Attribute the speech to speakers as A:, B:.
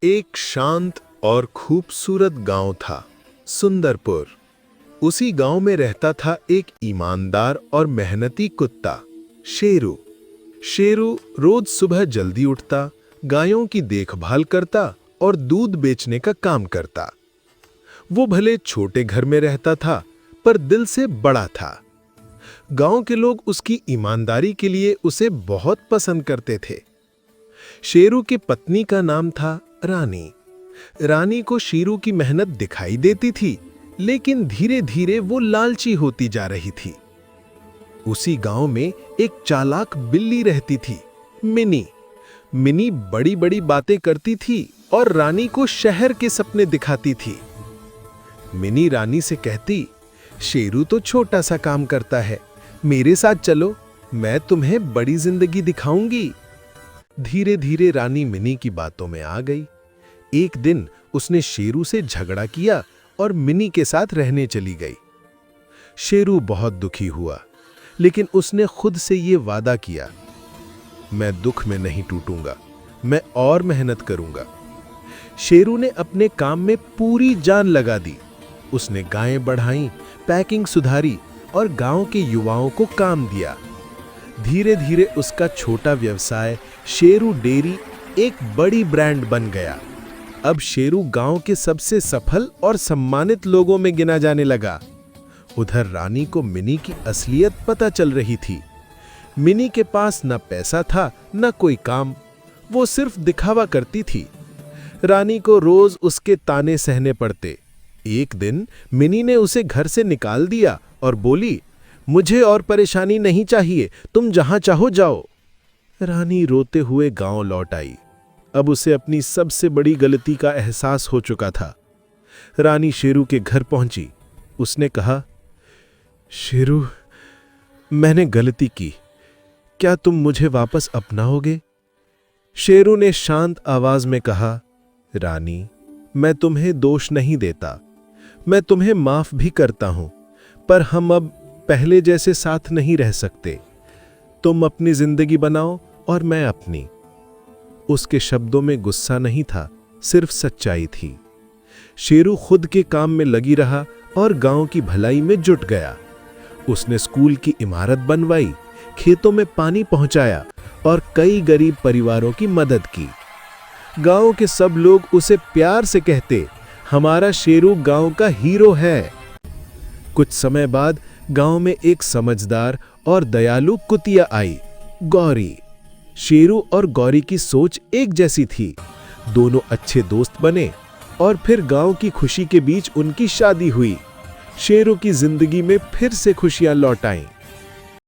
A: एक शांत और खूबसूरत गांव था, सुंदरपुर। उसी गांव में रहता था एक ईमानदार और मेहनती कुत्ता, शेरू। शेरू रोज सुबह जल्दी उठता, गायों की देखभाल करता और दूध बेचने का काम करता। वो भले छोटे घर में रहता था, पर दिल से बड़ा था। गांव के लोग उसकी ईमानदारी के लिए उसे बहुत पसंद करते थे। शेरू की पत्नी का नाम था रानी। रानी को शेरू की मेहनत दिखाई देती थी, लेकिन धीरे धीरे वो लालची होती जा रही थी। उसी गांव में एक चालाक बिल्ली रहती थी, मिनी। मिनी बड़ी बड़ी बातें करती थी और रानी को शहर के सपने दिखाती थी। मिनी रानी से कहती, शेरू तो छोटा सा काम करता है, मेरे साथ चलो, मैं तुम्हें बड़ी जिंदगी दिखाऊंगी। धीरे धीरे रानी मिनी की बातों में आ गई। एक दिन उसने शेरू से झगड़ा किया और मिनी के साथ रहने चली गई। शेरू बहुत दुखी हुआ, लेकिन उसने खुद से ये वादा किया, मैं दुख में नहीं टूटूंगा, मैं और मेहनत करूंगा। शेरू ने अपने काम में पूरी जान लगा दी। उसने गायें बढ़ाईं, पैकिंग सुधारी और गांव के युवाओं को काम दिया। धीरे धीरे उसका छोटा व्यवसाय शेरू डेयरी एक बड़ी ब्रांड बन गया। अब शेरू गांव के सबसे सफल और सम्मानित लोगों में गिना जाने लगा। उधर रानी को मिनी की असलियत पता चल रही थी। मिनी के पास न पैसा था न कोई काम, वो सिर्फ दिखावा करती थी। रानी को रोज उसके ताने सहने पड़ते। एक दिन मिनी ने उसे घर से निकाल दिया और बोली, मुझे और परेशानी नहीं चाहिए, तुम जहां चाहो जाओ। रानी रोते हुए गांव लौट आई। अब उसे अपनी सबसे बड़ी गलती का एहसास हो चुका था। रानी शेरू के घर पहुंची। उसने कहा, शेरू, मैंने गलती की, क्या तुम मुझे वापस अपनाओगे? शेरू ने शांत आवाज में कहा, रानी, मैं तुम्हें दोष नहीं देता, मैं तुम्हें माफ भी करता हूं, पर हम अब पहले जैसे साथ नहीं रह सकते। तुम अपनी जिंदगी बनाओ और मैं अपनी। उसके शब्दों में गुस्सा नहीं था, सिर्फ सच्चाई थी। शेरू खुद के काम में लगी रहा और गांव की भलाई में जुट गया। उसने स्कूल की इमारत बनवाई, खेतों में पानी पहुंचाया और कई गरीब परिवारों की मदद की। गांव के सब लोग उसे प्यार से कहते, हमारा शेरू गांव का हीरो है। कुछ समय बाद गांव में एक समझदार और दयालु कुतिया आई, गौरी। शेरू और गौरी की सोच एक जैसी थी। दोनों अच्छे दोस्त बने और फिर गांव की खुशी के बीच उनकी शादी हुई। शेरू की जिंदगी में फिर से खुशियां लौट आईं।